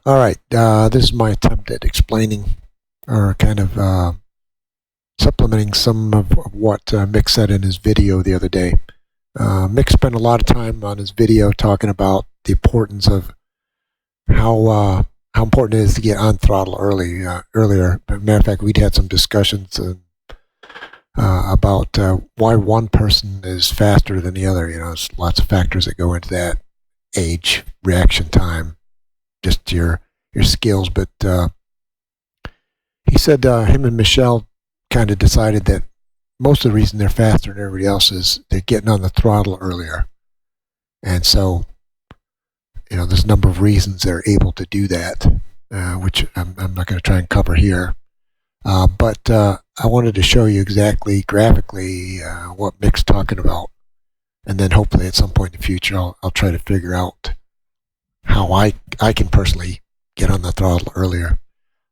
All right, this is my attempt at explaining or kind of supplementing some of what Mick said in his video the other day. Mick spent a lot of time on his video talking about the importance of how important it is to get on throttle earlier. As a matter of fact, we'd had some discussions about why one person is faster than the other. You know, there's lots of factors that go into that: age, reaction time, just your skills. But he said him and Michelle kind of decided that most of the reason they're faster than everybody else is they're getting on the throttle earlier. And so, you know, there's a number of reasons they're able to do that, which I'm not going to try and cover here. But I wanted to show you exactly graphically what Mick's talking about. And then hopefully at some point in the future, I'll try to figure out how I can personally get on the throttle earlier.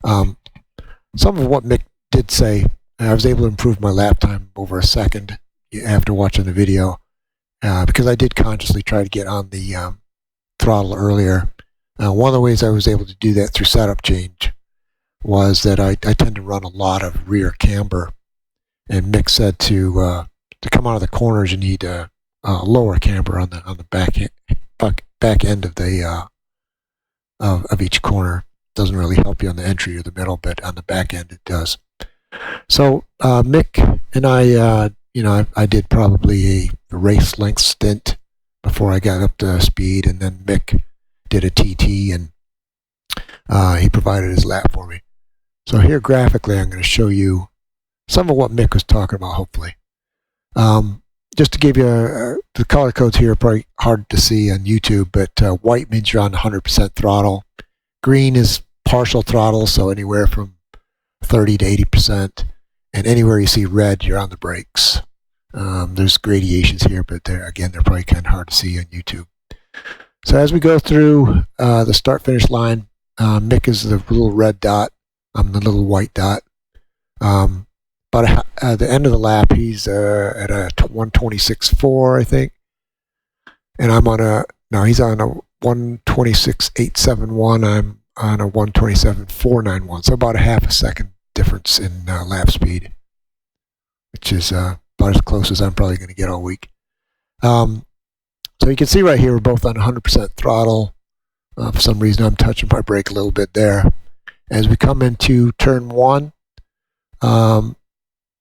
Some of what Mick did say, I was able to improve my lap time over a second after watching the video because I did consciously try to get on the throttle earlier. One of the ways I was able to do that through setup change was that I tend to run a lot of rear camber, and Mick said to come out of the corners you need a lower camber on the back end of the of each corner. Doesn't really help you on the entry or the middle, but on the back end it does. So Mick and I did probably a race length stint before I got up to speed, and then Mick did a TT, and he provided his lap for me. So here graphically I'm going to show you some of what Mick was talking about, hopefully. Just to give you the color codes here are probably hard to see on YouTube, but white means you're on 100% throttle. Green is partial throttle, so anywhere from 30 to 80%. And anywhere you see red, you're on the brakes. There's gradations here, but they're probably kind of hard to see on YouTube. So as we go through the start-finish line, Mick is the little red dot. I'm the little white dot. But at the end of the lap, he's at a 126.4, I think. And he's on a 126.871. I'm on a 127.491. So about a half a second difference in lap speed, which is about as close as I'm probably going to get all week. So you can see right here we're both on 100% throttle. For some reason I'm touching my brake a little bit there. As we come into turn one,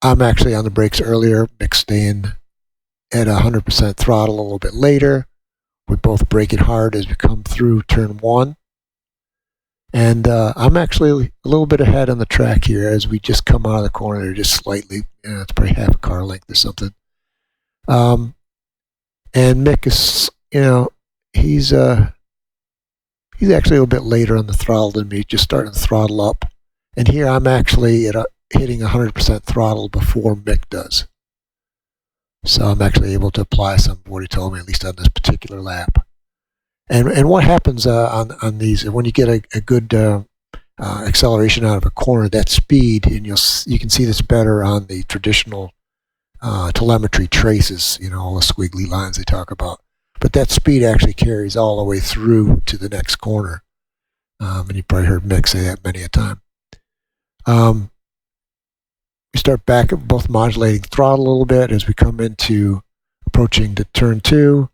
I'm actually on the brakes earlier. Mick's staying at 100% throttle a little bit later. We're both braking hard as we come through turn one. And I'm actually a little bit ahead on the track here as we just come out of the corner, just slightly. It's probably half a car length or something. And Mick is, he's actually a little bit later on the throttle than me, just starting to throttle up. And here I'm actually hitting 100% throttle before Mick does. So I'm actually able to apply some of what he told me, at least on this particular lap. And what happens on these, when you get a good acceleration out of a corner, that speed, and you can see this better on the traditional telemetry traces, all the squiggly lines they talk about. But that speed actually carries all the way through to the next corner. And you probably heard Mick say that many a time. We start back at both modulating throttle a little bit as we come into approaching to turn two.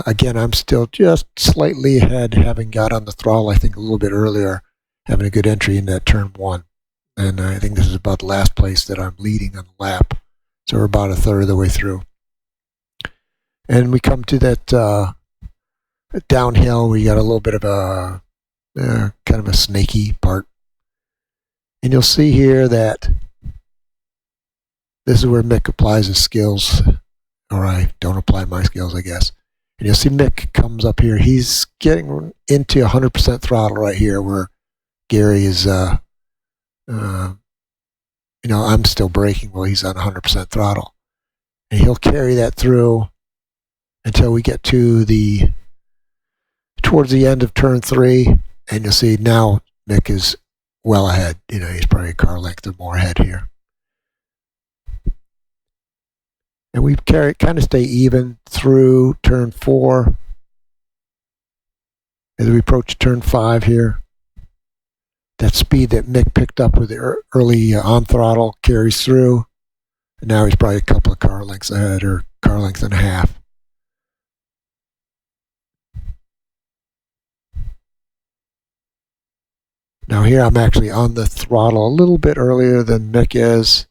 Again, I'm still just slightly ahead, having got on the throttle, I think, a little bit earlier, having a good entry in that turn one. And I think this is about the last place that I'm leading on the lap. So we're about a third of the way through. And we come to that downhill where you got a little bit of a kind of a snaky part. And you'll see here that this is where Mick applies his skills, or I don't apply my skills, I guess. And you'll see Mick comes up here. He's getting into 100% throttle right here, where Gary is, I'm still braking while he's on 100% throttle. And he'll carry that through until we get towards the end of turn three, and you'll see now Mick is well ahead. He's probably a car length or more ahead here. And we kind of stay even through turn four. As we approach turn five here, that speed that Mick picked up with the early on throttle carries through. And now he's probably a couple of car lengths ahead, or car length and a half. Now here I'm actually on the throttle a little bit earlier than Mick is.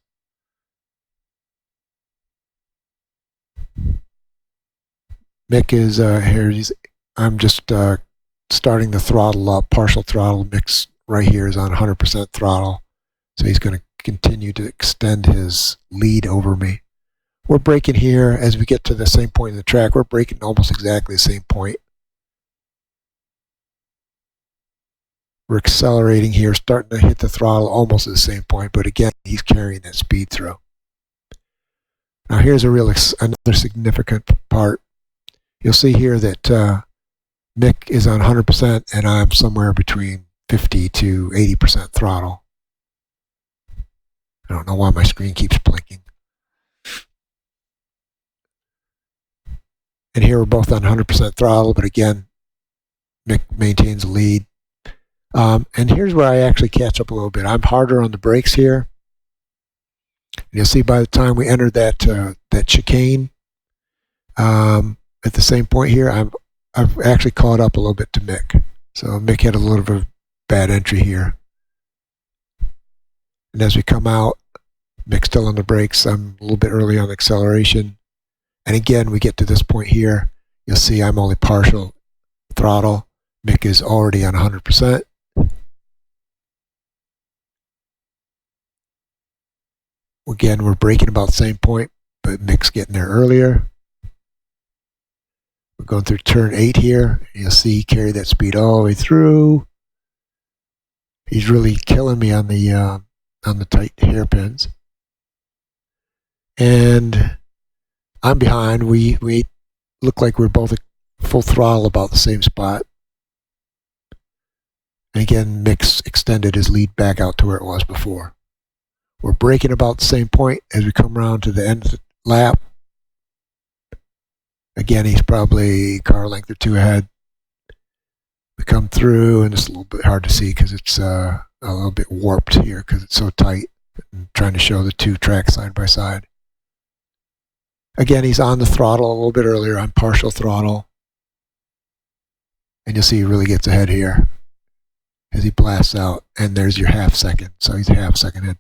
Mick is here. I'm just starting the throttle up, partial throttle. Mick's right here is on 100% throttle, so he's going to continue to extend his lead over me. We're braking here as we get to the same point in the track. We're braking almost exactly the same point. We're accelerating here, starting to hit the throttle almost at the same point, but again, he's carrying that speed through. Now here's another significant part. You'll see here that Mick is on 100% and I'm somewhere between 50 to 80% throttle. I don't know why my screen keeps blinking. And here we're both on 100% throttle, but again, Mick maintains the lead. And here's where I actually catch up a little bit. I'm harder on the brakes here. And you'll see by the time we enter that chicane, at the same point here, I've actually caught up a little bit to Mick. So Mick had a little bit of bad entry here. And as we come out, Mick's still on the brakes. I'm a little bit early on acceleration. And again, we get to this point here. You'll see I'm only partial throttle. Mick is already on 100%. Again, we're braking about the same point, but Mick's getting there earlier. We're going through turn 8 here. You'll see he carried that speed all the way through. He's really killing me on the tight hairpins. And I'm behind. We look like we're both at full throttle about the same spot. And again, Mick's extended his lead back out to where it was before. We're braking about the same point as we come around to the end of the lap. Again, he's probably a car length or two ahead. We come through, and it's a little bit hard to see because it's a little bit warped here because it's so tight. I'm trying to show the two tracks side by side. Again, he's on the throttle a little bit earlier. I'm partial throttle. And you'll see he really gets ahead here as he blasts out. And there's your half second. So he's a half second ahead.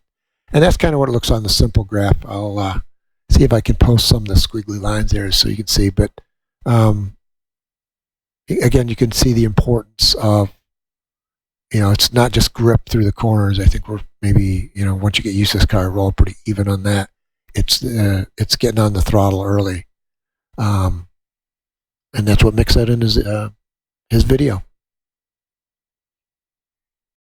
And that's kind of what it looks on the simple graph. I'll see if I can post some of the squiggly lines there so you can see. But again, you can see the importance of, it's not just grip through the corners. I think we're maybe, once you get used to this car, roll pretty even on that. It's getting on the throttle early. And that's what Mick said in his video.